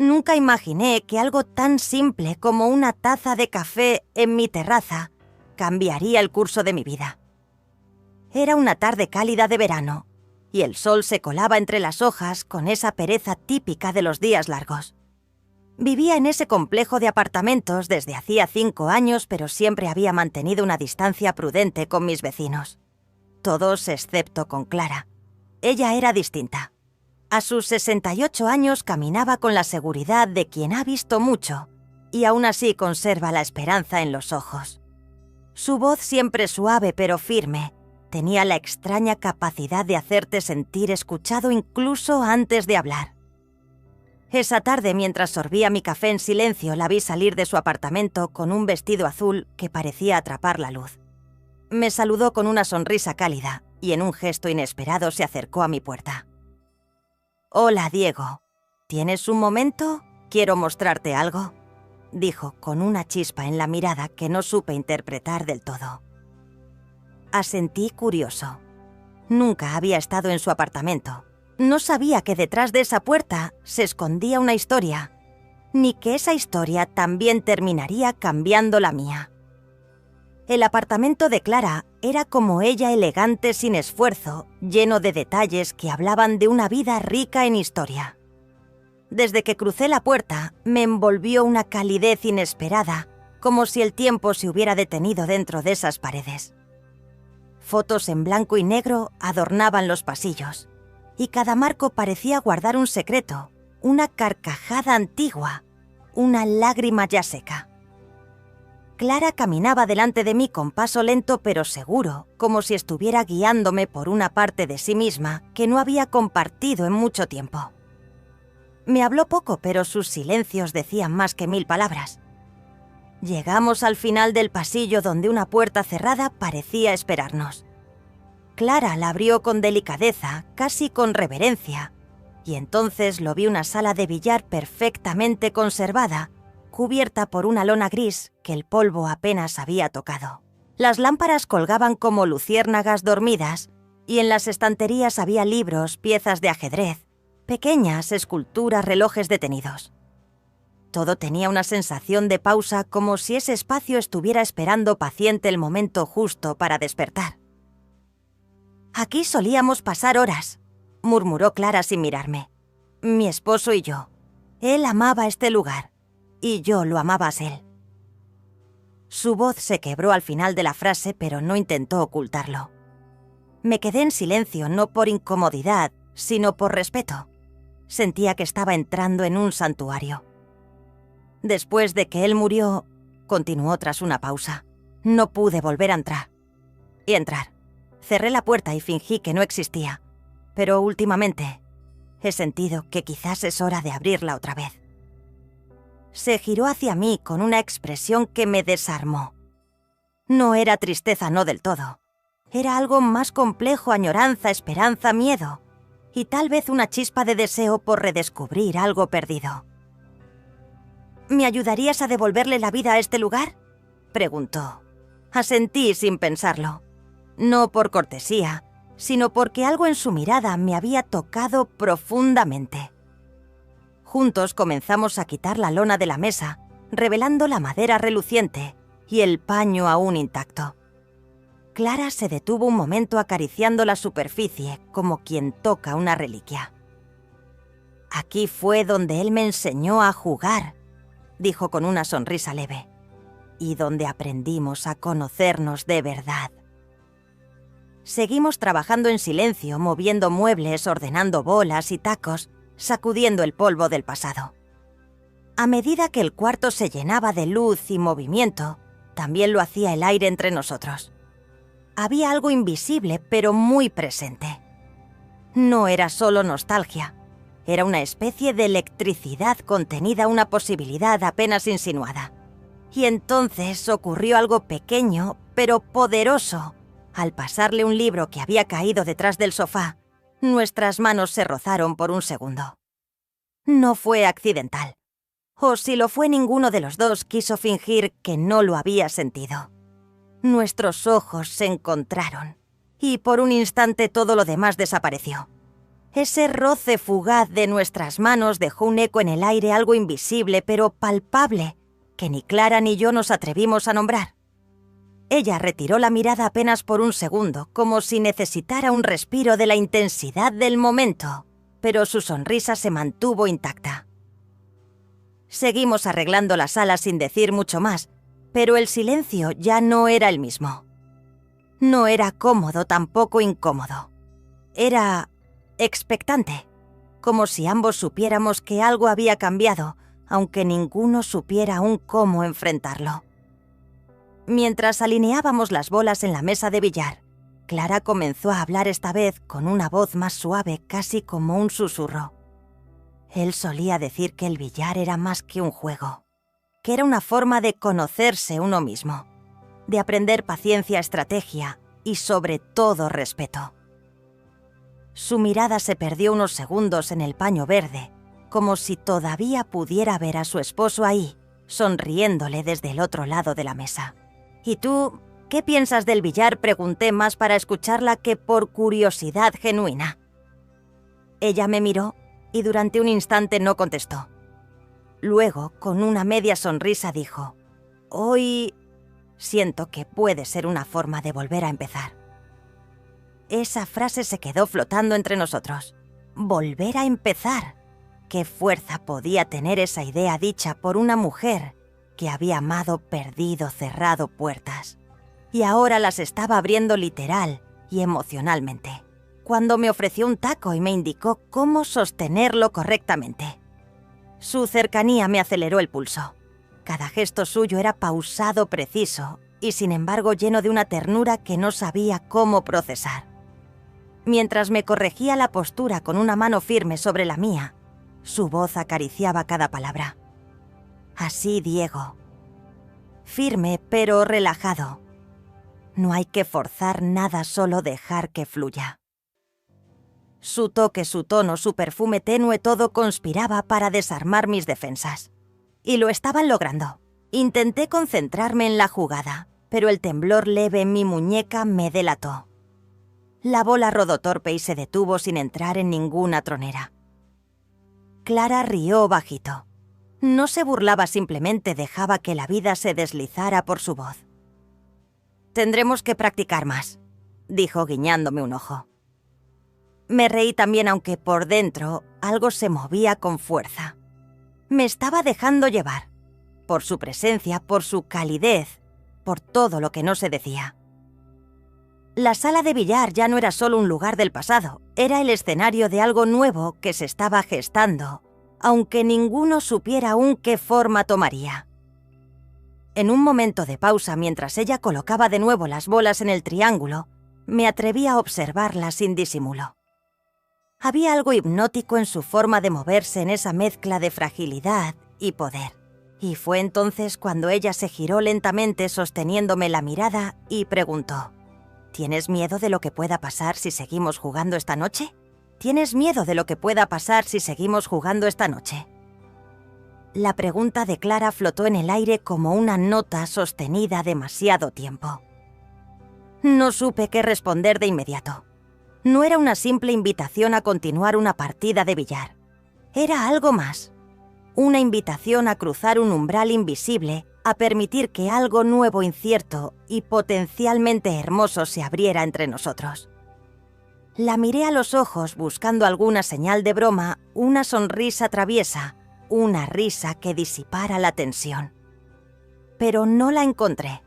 Nunca imaginé que algo tan simple como una taza de café en mi terraza cambiaría el curso de mi vida. Era una tarde cálida de verano, y el sol se colaba entre las hojas con esa pereza típica de los días largos. Vivía en ese complejo de apartamentos desde hacía 5 años, pero siempre había mantenido una distancia prudente con mis vecinos. Todos excepto con Clara. Ella era distinta. A sus 68 años caminaba con la seguridad de quien ha visto mucho, y aún así conserva la esperanza en los ojos. Su voz, siempre suave pero firme, tenía la extraña capacidad de hacerte sentir escuchado incluso antes de hablar. Esa tarde, mientras sorbía mi café en silencio, la vi salir de su apartamento con un vestido azul que parecía atrapar la luz. Me saludó con una sonrisa cálida y en un gesto inesperado se acercó a mi puerta. «Hola, Diego. ¿Tienes un momento? Quiero mostrarte algo», dijo con una chispa en la mirada que no supe interpretar del todo. Asentí curioso. Nunca había estado en su apartamento. No sabía que detrás de esa puerta se escondía una historia, ni que esa historia también terminaría cambiando la mía. El apartamento de Clara era como ella, elegante sin esfuerzo, lleno de detalles que hablaban de una vida rica en historia. Desde que crucé la puerta, me envolvió una calidez inesperada, como si el tiempo se hubiera detenido dentro de esas paredes. Fotos en blanco y negro adornaban los pasillos, y cada marco parecía guardar un secreto, una carcajada antigua, una lágrima ya seca. Clara caminaba delante de mí con paso lento pero seguro, como si estuviera guiándome por una parte de sí misma que no había compartido en mucho tiempo. Me habló poco, pero sus silencios decían más que 1000 palabras. Llegamos al final del pasillo donde una puerta cerrada parecía esperarnos. Clara la abrió con delicadeza, casi con reverencia, y entonces lo vi una sala de billar perfectamente conservada, cubierta por una lona gris que el polvo apenas había tocado. Las lámparas colgaban como luciérnagas dormidas, y en las estanterías había libros, piezas de ajedrez, pequeñas esculturas, relojes detenidos. Todo tenía una sensación de pausa, como si ese espacio estuviera esperando paciente el momento justo para despertar. «Aquí solíamos pasar horas», murmuró Clara sin mirarme. «Mi esposo y yo. Él amaba este lugar, y yo lo amabas él». Su voz se quebró al final de la frase, pero no intentó ocultarlo. Me quedé en silencio, no por incomodidad, sino por respeto. Sentía que estaba entrando en un santuario. Después de que él murió, continuó tras una pausa, no pude volver a entrar. Y entrar. Cerré la puerta y fingí que no existía, pero últimamente he sentido que quizás es hora de abrirla otra vez. Se giró hacia mí con una expresión que me desarmó. No era tristeza, no del todo. Era algo más complejo: añoranza, esperanza, miedo, y tal vez una chispa de deseo por redescubrir algo perdido. «¿Me ayudarías a devolverle la vida a este lugar?», preguntó. Asentí sin pensarlo. No por cortesía, sino porque algo en su mirada me había tocado profundamente. Juntos comenzamos a quitar la lona de la mesa, revelando la madera reluciente y el paño aún intacto. Clara se detuvo un momento acariciando la superficie como quien toca una reliquia. «Aquí fue donde él me enseñó a jugar», dijo con una sonrisa leve, «y donde aprendimos a conocernos de verdad». Seguimos trabajando en silencio, moviendo muebles, ordenando bolas y tacos, sacudiendo el polvo del pasado. A medida que el cuarto se llenaba de luz y movimiento, también lo hacía el aire entre nosotros. Había algo invisible, pero muy presente. No era solo nostalgia, era una especie de electricidad contenida, una posibilidad apenas insinuada. Y entonces ocurrió algo pequeño, pero poderoso. Al pasarle un libro que había caído detrás del sofá, nuestras manos se rozaron por un segundo. No fue accidental. O si lo fue, ninguno de los dos quiso fingir que no lo había sentido. Nuestros ojos se encontraron, y por un instante todo lo demás desapareció. Ese roce fugaz de nuestras manos dejó un eco en el aire, algo invisible pero palpable, que ni Clara ni yo nos atrevimos a nombrar. Ella retiró la mirada apenas por un segundo, como si necesitara un respiro de la intensidad del momento, pero su sonrisa se mantuvo intacta. Seguimos arreglando la sala sin decir mucho más, pero el silencio ya no era el mismo. No era cómodo, tampoco incómodo. Era expectante, como si ambos supiéramos que algo había cambiado, aunque ninguno supiera aún cómo enfrentarlo. Mientras alineábamos las bolas en la mesa de billar, Clara comenzó a hablar esta vez con una voz más suave, casi como un susurro. Él solía decir que el billar era más que un juego, que era una forma de conocerse uno mismo, de aprender paciencia, estrategia y sobre todo respeto. Su mirada se perdió unos segundos en el paño verde, como si todavía pudiera ver a su esposo ahí, sonriéndole desde el otro lado de la mesa. «¿Y tú, qué piensas del billar?», pregunté, más para escucharla que por curiosidad genuina. Ella me miró y durante un instante no contestó. Luego, con una media sonrisa, dijo: «Hoy siento que puede ser una forma de volver a empezar». Esa frase se quedó flotando entre nosotros. «Volver a empezar». ¿Qué fuerza podía tener esa idea dicha por una mujer que había amado, perdido, cerrado puertas? Y ahora las estaba abriendo literal y emocionalmente, cuando me ofreció un taco y me indicó cómo sostenerlo correctamente. Su cercanía me aceleró el pulso. Cada gesto suyo era pausado, preciso, y sin embargo lleno de una ternura que no sabía cómo procesar. Mientras me corregía la postura con una mano firme sobre la mía, su voz acariciaba cada palabra. «Así, Diego. Firme, pero relajado. No hay que forzar nada, solo dejar que fluya». Su toque, su tono, su perfume tenue, todo conspiraba para desarmar mis defensas. Y lo estaban logrando. Intenté concentrarme en la jugada, pero el temblor leve en mi muñeca me delató. La bola rodó torpe y se detuvo sin entrar en ninguna tronera. Clara rió bajito. No se burlaba, simplemente dejaba que la vida se deslizara por su voz. «Tendremos que practicar más», dijo guiñándome un ojo. Me reí también, aunque por dentro algo se movía con fuerza. Me estaba dejando llevar, por su presencia, por su calidez, por todo lo que no se decía. La sala de billar ya no era solo un lugar del pasado, era el escenario de algo nuevo que se estaba gestando, aunque ninguno supiera aún qué forma tomaría. En un momento de pausa, mientras ella colocaba de nuevo las bolas en el triángulo, me atreví a observarla sin disimulo. Había algo hipnótico en su forma de moverse, en esa mezcla de fragilidad y poder. Y fue entonces cuando ella se giró lentamente sosteniéndome la mirada y preguntó: «¿Tienes miedo de lo que pueda pasar si seguimos jugando esta noche? ¿Tienes miedo de lo que pueda pasar si seguimos jugando esta noche?» La pregunta de Clara flotó en el aire como una nota sostenida demasiado tiempo. No supe qué responder de inmediato. No era una simple invitación a continuar una partida de billar. Era algo más. Una invitación a cruzar un umbral invisible, a permitir que algo nuevo, incierto y potencialmente hermoso se abriera entre nosotros. La miré a los ojos buscando alguna señal de broma, una sonrisa traviesa, una risa que disipara la tensión. Pero no la encontré.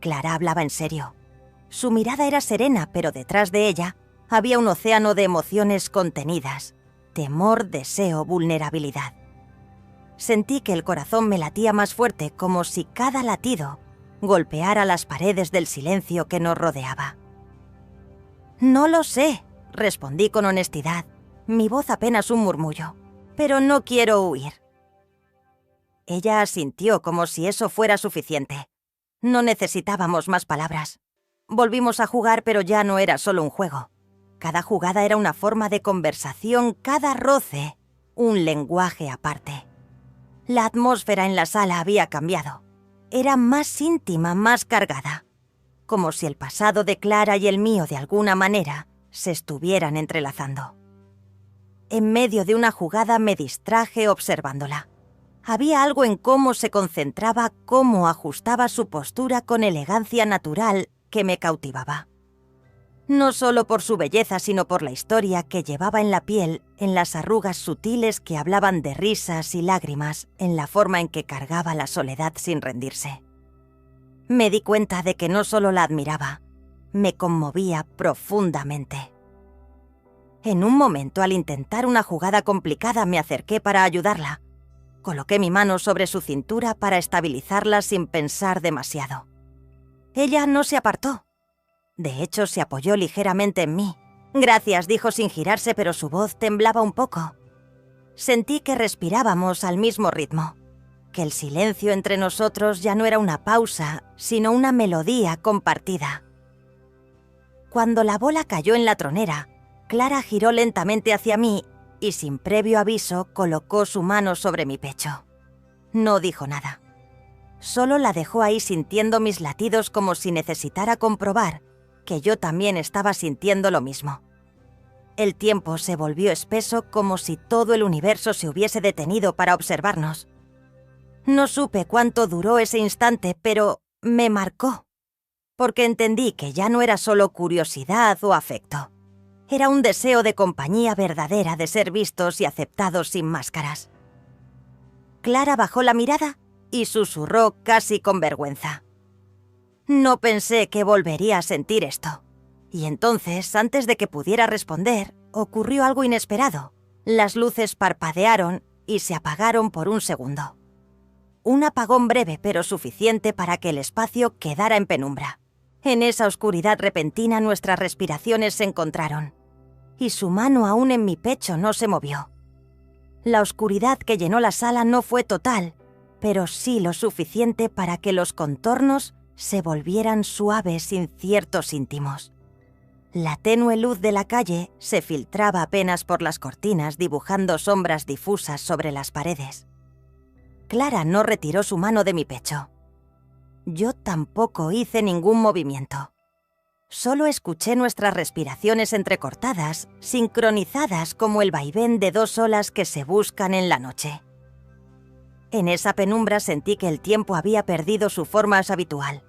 Clara hablaba en serio. Su mirada era serena, pero detrás de ella había un océano de emociones contenidas: temor, deseo, vulnerabilidad. Sentí que el corazón me latía más fuerte, como si cada latido golpeara las paredes del silencio que nos rodeaba. «No lo sé», respondí con honestidad, mi voz apenas un murmullo, «pero no quiero huir». Ella asintió como si eso fuera suficiente. No necesitábamos más palabras. Volvimos a jugar, pero ya no era solo un juego. Cada jugada era una forma de conversación, cada roce un lenguaje aparte. La atmósfera en la sala había cambiado. Era más íntima, más cargada. Como si el pasado de Clara y el mío de alguna manera se estuvieran entrelazando. en medio de una jugada me distraje observándola. Había algo en cómo se concentraba, cómo ajustaba su postura con elegancia natural que me cautivaba. No solo por su belleza, sino por la historia que llevaba en la piel, en las arrugas sutiles que hablaban de risas y lágrimas, en la forma en que cargaba la soledad sin rendirse. Me di cuenta de que no solo la admiraba, me conmovía profundamente. En un momento, al intentar una jugada complicada, me acerqué para ayudarla. Coloqué mi mano sobre su cintura para estabilizarla sin pensar demasiado. Ella no se apartó. De hecho, se apoyó ligeramente en mí. «Gracias», dijo sin girarse, pero su voz temblaba un poco. Sentí que respirábamos al mismo ritmo, que el silencio entre nosotros ya no era una pausa, sino una melodía compartida. Cuando la bola cayó en la tronera, Clara giró lentamente hacia mí y sin previo aviso colocó su mano sobre mi pecho. No dijo nada. Solo la dejó ahí sintiendo mis latidos como si necesitara comprobar que yo también estaba sintiendo lo mismo. El tiempo se volvió espeso como si todo el universo se hubiese detenido para observarnos. No supe cuánto duró ese instante, pero me marcó, porque entendí que ya no era solo curiosidad o afecto. Era un deseo de compañía verdadera, de ser vistos y aceptados sin máscaras. Clara bajó la mirada y susurró casi con vergüenza. No pensé que volvería a sentir esto. Y entonces, antes de que pudiera responder, ocurrió algo inesperado. Las luces parpadearon y se apagaron por un segundo. Un apagón breve, pero suficiente para que el espacio quedara en penumbra. En esa oscuridad repentina nuestras respiraciones se encontraron, y su mano aún en mi pecho no se movió. La oscuridad que llenó la sala no fue total, pero sí lo suficiente para que los contornos se volvieran suaves, inciertos, íntimos. La tenue luz de la calle se filtraba apenas por las cortinas, dibujando sombras difusas sobre las paredes. Clara no retiró su mano de mi pecho. Yo tampoco hice ningún movimiento. Solo escuché nuestras respiraciones entrecortadas, sincronizadas como el vaivén de dos olas que se buscan en la noche. En esa penumbra sentí que el tiempo había perdido su forma habitual.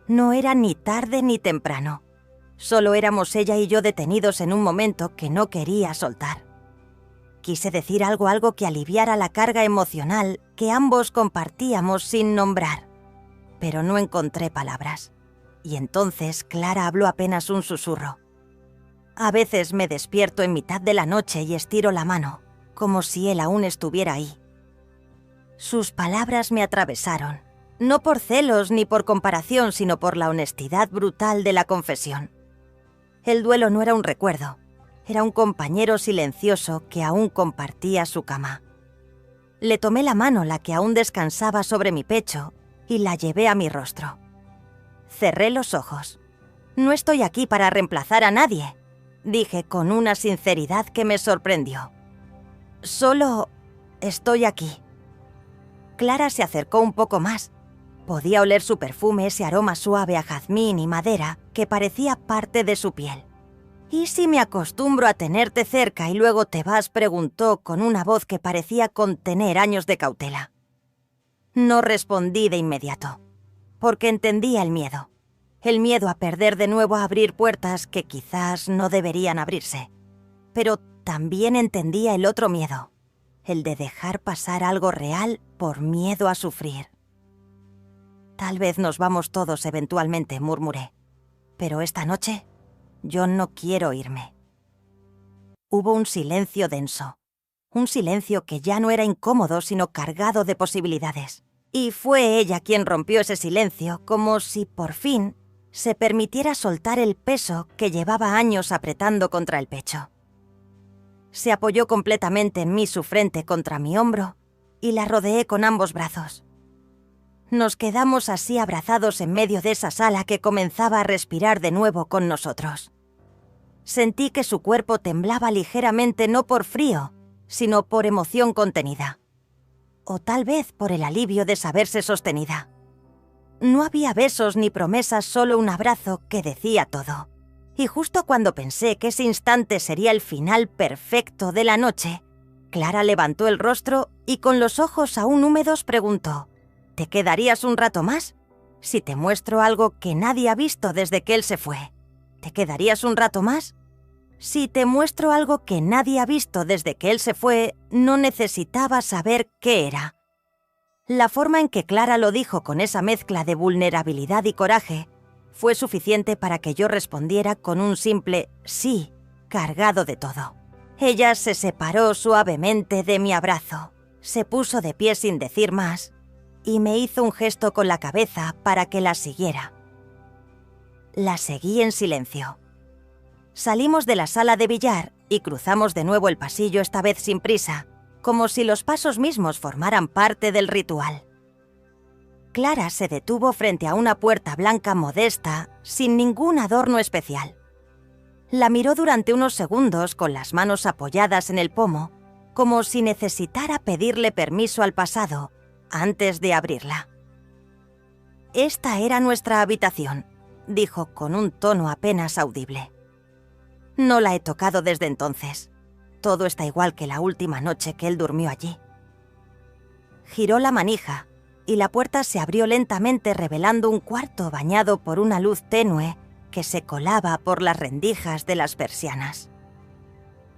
No era ni tarde ni temprano. Solo éramos ella y yo detenidos en un momento que no quería soltar. Quise decir algo que aliviara la carga emocional que ambos compartíamos sin nombrar, pero no encontré palabras. Y entonces Clara habló apenas un susurro. A veces me despierto en mitad de la noche y estiro la mano, como si él aún estuviera ahí. Sus palabras me atravesaron, no por celos ni por comparación, sino por la honestidad brutal de la confesión. El duelo no era un recuerdo, era un compañero silencioso que aún compartía su cama. Le tomé la mano, la que aún descansaba sobre mi pecho, y la llevé a mi rostro. Cerré los ojos. «No estoy aquí para reemplazar a nadie», dije con una sinceridad que me sorprendió. «Solo estoy aquí». Clara se acercó un poco más. Podía oler su perfume, ese aroma suave a jazmín y madera que parecía parte de su piel. «¿Y si me acostumbro a tenerte cerca y luego te vas?», preguntó con una voz que parecía contener años de cautela. No respondí de inmediato, porque entendía el miedo a perder de nuevo, a abrir puertas que quizás no deberían abrirse. Pero también entendía el otro miedo, el de dejar pasar algo real por miedo a sufrir. «Tal vez nos vamos todos eventualmente», murmuré, «pero esta noche yo no quiero irme». Hubo un silencio denso, un silencio que ya no era incómodo, sino cargado de posibilidades. Y fue ella quien rompió ese silencio, como si por fin se permitiera soltar el peso que llevaba años apretando contra el pecho. Se apoyó completamente en mí, su frente contra mi hombro, y la rodeé con ambos brazos. Nos quedamos así abrazados en medio de esa sala que comenzaba a respirar de nuevo con nosotros. Sentí que su cuerpo temblaba ligeramente, no por frío, sino por emoción contenida. O tal vez por el alivio de saberse sostenida. No había besos ni promesas, solo un abrazo que decía todo. Y justo cuando pensé que ese instante sería el final perfecto de la noche, Clara levantó el rostro y con los ojos aún húmedos preguntó: ¿te quedarías un rato más? Si te muestro algo que nadie ha visto desde que él se fue, ¿te quedarías un rato más? Si te muestro algo que nadie ha visto desde que él se fue, no necesitaba saber qué era. La forma en que Clara lo dijo con esa mezcla de vulnerabilidad y coraje fue suficiente para que yo respondiera con un simple sí, cargado de todo. Ella se separó suavemente de mi abrazo, se puso de pie sin decir más y me hizo un gesto con la cabeza para que la siguiera. La seguí en silencio. Salimos de la sala de billar y cruzamos de nuevo el pasillo, esta vez sin prisa, como si los pasos mismos formaran parte del ritual. Clara se detuvo frente a una puerta blanca modesta, sin ningún adorno especial. La miró durante unos segundos con las manos apoyadas en el pomo, como si necesitara pedirle permiso al pasado antes de abrirla. «Esta era nuestra habitación», dijo con un tono apenas audible. «No la he tocado desde entonces. Todo está igual que la última noche que él durmió allí». Giró la manija y la puerta se abrió lentamente, revelando un cuarto bañado por una luz tenue que se colaba por las rendijas de las persianas.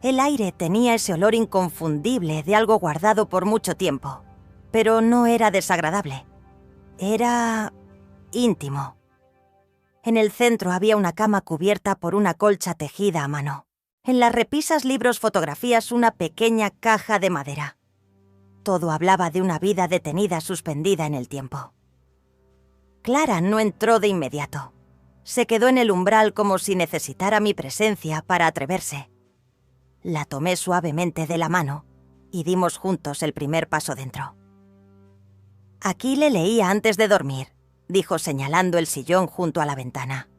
El aire tenía ese olor inconfundible de algo guardado por mucho tiempo, pero no era desagradable. Era íntimo. En el centro había una cama cubierta por una colcha tejida a mano. En las repisas, libros, fotografías, una pequeña caja de madera. Todo hablaba de una vida detenida, suspendida en el tiempo. Clara no entró de inmediato. Se quedó en el umbral como si necesitara mi presencia para atreverse. La tomé suavemente de la mano y dimos juntos el primer paso dentro. «Aquí le leía antes de dormir», dijo señalando el sillón junto a la ventana.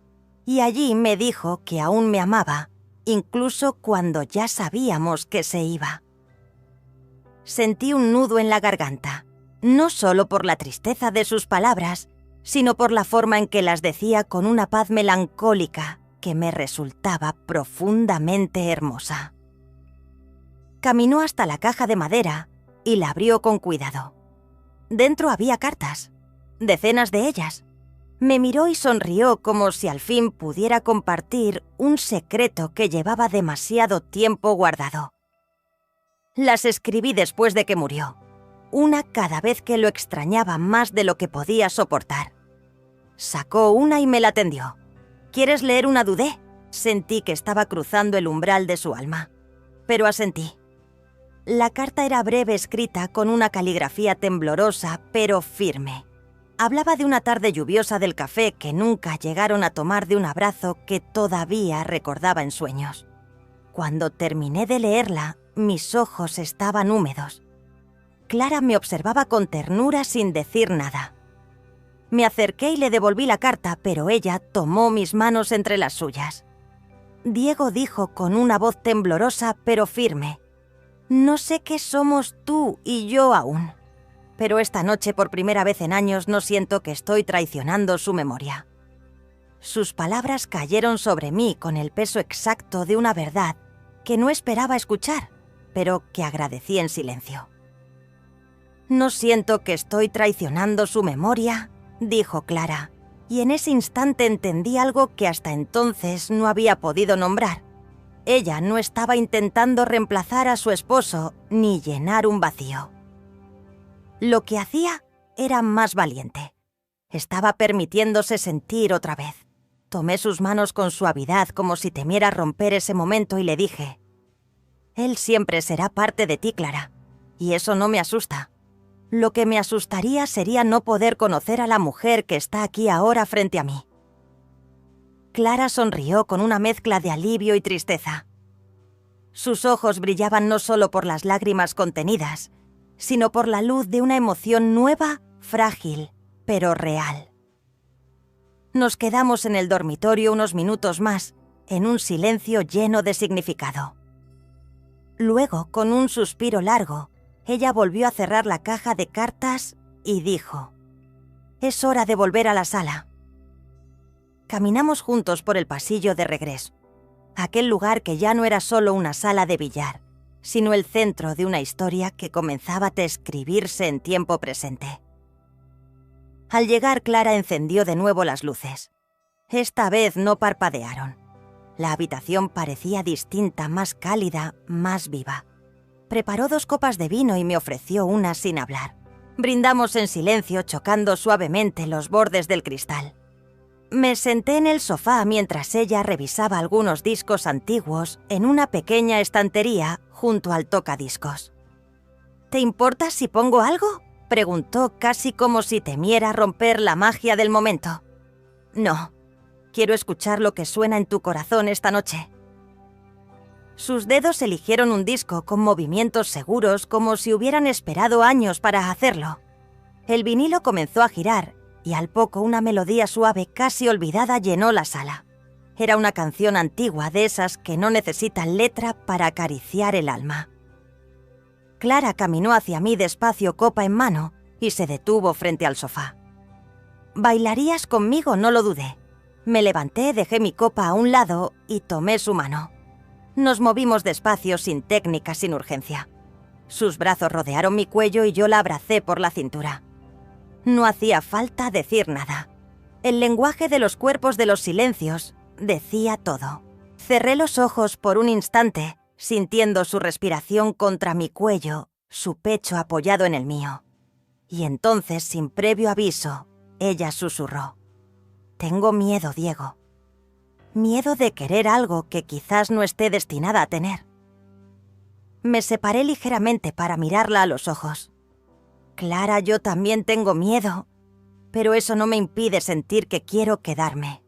«Y allí me dijo que aún me amaba, incluso cuando ya sabíamos que se iba». Sentí un nudo en la garganta, no solo por la tristeza de sus palabras, sino por la forma en que las decía con una paz melancólica que me resultaba profundamente hermosa. Caminó hasta la caja de madera y la abrió con cuidado. Dentro había cartas, decenas de ellas. Me miró y sonrió como si al fin pudiera compartir un secreto que llevaba demasiado tiempo guardado. Las escribí después de que murió, una cada vez que lo extrañaba más de lo que podía soportar. Sacó una y me la tendió. «¿Quieres leer una, Dudé?». Sentí que estaba cruzando el umbral de su alma, pero asentí. La carta era breve, escrita con una caligrafía temblorosa pero firme. Hablaba de una tarde lluviosa, del café que nunca llegaron a tomar, de un abrazo que todavía recordaba en sueños. Cuando terminé de leerla, mis ojos estaban húmedos. Clara me observaba con ternura sin decir nada. Me acerqué y le devolví la carta, pero ella tomó mis manos entre las suyas. Diego dijo con una voz temblorosa pero firme: «No sé qué somos tú y yo aún, pero esta noche, por primera vez en años, no siento que estoy traicionando su memoria». Sus palabras cayeron sobre mí con el peso exacto de una verdad que no esperaba escuchar, pero que agradecí en silencio. «No siento que estoy traicionando su memoria», dijo Clara, y en ese instante entendí algo que hasta entonces no había podido nombrar. Ella no estaba intentando reemplazar a su esposo ni llenar un vacío. Lo que hacía era más valiente. Estaba permitiéndose sentir otra vez. Tomé sus manos con suavidad, como si temiera romper ese momento, y le dije: «Él siempre será parte de ti, Clara, y eso no me asusta. Lo que me asustaría sería no poder conocer a la mujer que está aquí ahora frente a mí». Clara sonrió con una mezcla de alivio y tristeza. Sus ojos brillaban no solo por las lágrimas contenidas, sino por la luz de una emoción nueva, frágil, pero real. Nos quedamos en el dormitorio unos minutos más, en un silencio lleno de significado. Luego, con un suspiro largo, ella volvió a cerrar la caja de cartas y dijo: «Es hora de volver a la sala». Caminamos juntos por el pasillo de regreso. Aquel lugar que ya no era solo una sala de billar, sino el centro de una historia que comenzaba a escribirse en tiempo presente. Al llegar, Clara encendió de nuevo las luces. Esta vez no parpadearon. La habitación parecía distinta, más cálida, más viva. Preparó 2 copas de vino y me ofreció una sin hablar. Brindamos en silencio, chocando suavemente los bordes del cristal. Me senté en el sofá mientras ella revisaba algunos discos antiguos en una pequeña estantería junto al tocadiscos. «¿Te importa si pongo algo?», preguntó casi como si temiera romper la magia del momento. «No, quiero escuchar lo que suena en tu corazón esta noche». Sus dedos eligieron un disco con movimientos seguros como si hubieran esperado años para hacerlo. El vinilo comenzó a girar y al poco una melodía suave casi olvidada llenó la sala. Era una canción antigua de esas que no necesitan letra para acariciar el alma. Clara caminó hacia mí despacio, copa en mano, y se detuvo frente al sofá. «¿Bailarías conmigo?», no lo dudé. Me levanté, dejé mi copa a un lado y tomé su mano. Nos movimos despacio, sin técnica, sin urgencia. Sus brazos rodearon mi cuello y yo la abracé por la cintura. No hacía falta decir nada. El lenguaje de los cuerpos, de los silencios, decía todo. Cerré los ojos por un instante, sintiendo su respiración contra mi cuello, su pecho apoyado en el mío. Y entonces, sin previo aviso, ella susurró: «Tengo miedo, Diego. Miedo de querer algo que quizás no esté destinada a tener». Me separé ligeramente para mirarla a los ojos. «Clara, yo también tengo miedo, pero eso no me impide sentir que quiero quedarme».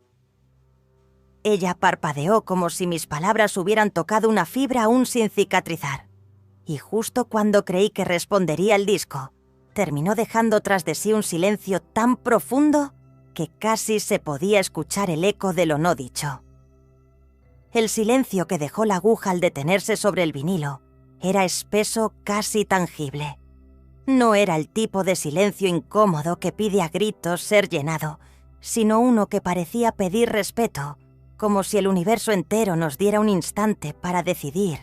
Ella parpadeó como si mis palabras hubieran tocado una fibra aún sin cicatrizar. Y justo cuando creí que respondería el disco, terminó dejando tras de sí un silencio tan profundo que casi se podía escuchar el eco de lo no dicho. El silencio que dejó la aguja al detenerse sobre el vinilo era espeso, casi tangible. No era el tipo de silencio incómodo que pide a gritos ser llenado, sino uno que parecía pedir respeto, como si el universo entero nos diera un instante para decidir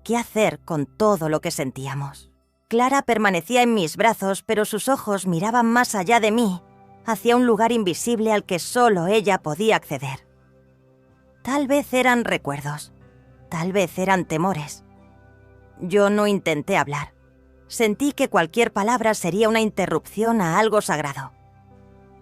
qué hacer con todo lo que sentíamos. Clara permanecía en mis brazos, pero sus ojos miraban más allá de mí, hacia un lugar invisible al que solo ella podía acceder. Tal vez eran recuerdos, tal vez eran temores. Yo no intenté hablar. Sentí que cualquier palabra sería una interrupción a algo sagrado.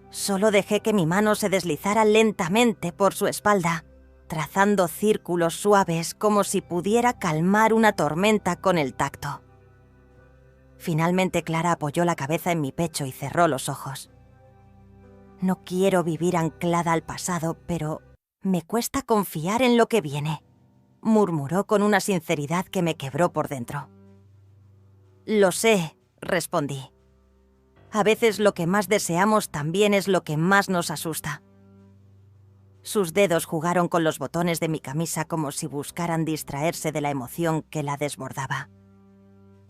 Solo dejé que mi mano se deslizara lentamente por su espalda, trazando círculos suaves como si pudiera calmar una tormenta con el tacto. Finalmente Clara apoyó la cabeza en mi pecho y cerró los ojos. «No quiero vivir anclada al pasado, pero me cuesta confiar en lo que viene», murmuró con una sinceridad que me quebró por dentro. «Lo sé», respondí. «A veces lo que más deseamos también es lo que más nos asusta». Sus dedos jugaron con los botones de mi camisa como si buscaran distraerse de la emoción que la desbordaba.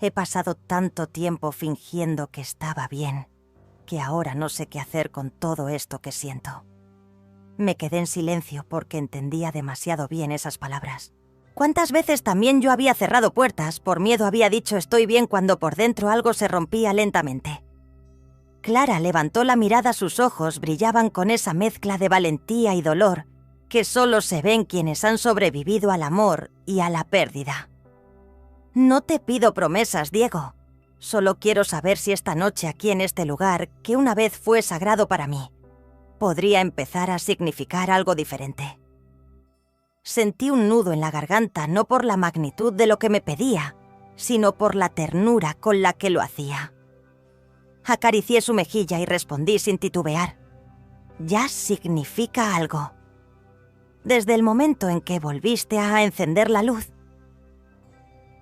He pasado tanto tiempo fingiendo que estaba bien, que ahora no sé qué hacer con todo esto que siento. Me quedé en silencio porque entendía demasiado bien esas palabras. ¿Cuántas veces también yo había cerrado puertas, por miedo había dicho estoy bien cuando por dentro algo se rompía lentamente? Clara levantó la mirada, sus ojos brillaban con esa mezcla de valentía y dolor que solo se ven quienes han sobrevivido al amor y a la pérdida. «No te pido promesas, Diego. Solo quiero saber si esta noche aquí en este lugar, que una vez fue sagrado para mí, podría empezar a significar algo diferente». Sentí un nudo en la garganta, no por la magnitud de lo que me pedía, sino por la ternura con la que lo hacía. Acaricié su mejilla y respondí sin titubear: «Ya significa algo. Desde el momento en que volviste a encender la luz».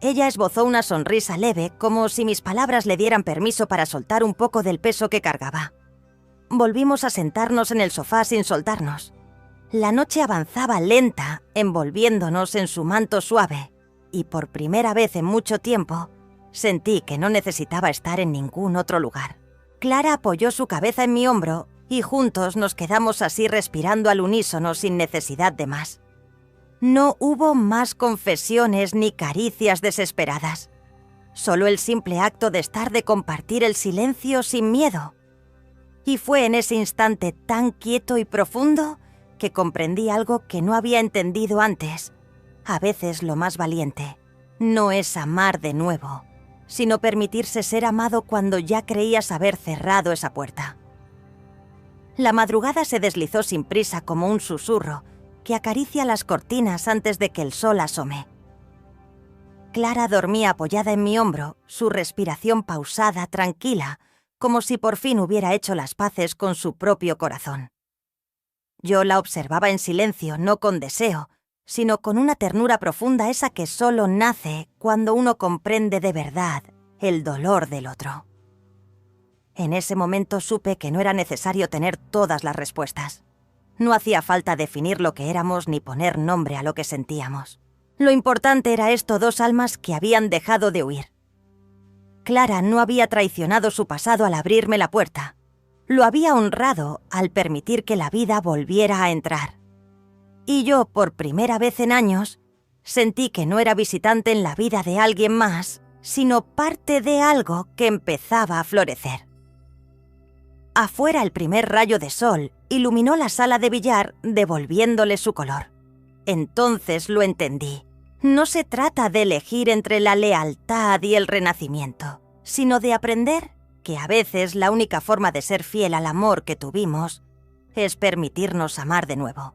Ella esbozó una sonrisa leve, como si mis palabras le dieran permiso para soltar un poco del peso que cargaba. Volvimos a sentarnos en el sofá sin soltarnos. La noche avanzaba lenta, envolviéndonos en su manto suave, y por primera vez en mucho tiempo, sentí que no necesitaba estar en ningún otro lugar. Clara apoyó su cabeza en mi hombro y juntos nos quedamos así respirando al unísono sin necesidad de más. No hubo más confesiones ni caricias desesperadas. Solo el simple acto de compartir el silencio sin miedo. Y fue en ese instante tan quieto y profundo que comprendí algo que no había entendido antes. A veces lo más valiente no es amar de nuevo, sino permitirse ser amado cuando ya creías haber cerrado esa puerta. La madrugada se deslizó sin prisa como un susurro que acaricia las cortinas antes de que el sol asome. Clara dormía apoyada en mi hombro, su respiración pausada, tranquila, como si por fin hubiera hecho las paces con su propio corazón. Yo la observaba en silencio, no con deseo, sino con una ternura profunda, esa que solo nace cuando uno comprende de verdad el dolor del otro. En ese momento supe que no era necesario tener todas las respuestas. No hacía falta definir lo que éramos ni poner nombre a lo que sentíamos. Lo importante era esto, dos almas que habían dejado de huir. Clara no había traicionado su pasado al abrirme la puerta. Lo había honrado al permitir que la vida volviera a entrar. Y yo, por primera vez en años, sentí que no era visitante en la vida de alguien más, sino parte de algo que empezaba a florecer. Afuera, el primer rayo de sol iluminó la sala de billar, devolviéndole su color. Entonces lo entendí. No se trata de elegir entre la lealtad y el renacimiento, sino de aprender que a veces la única forma de ser fiel al amor que tuvimos es permitirnos amar de nuevo.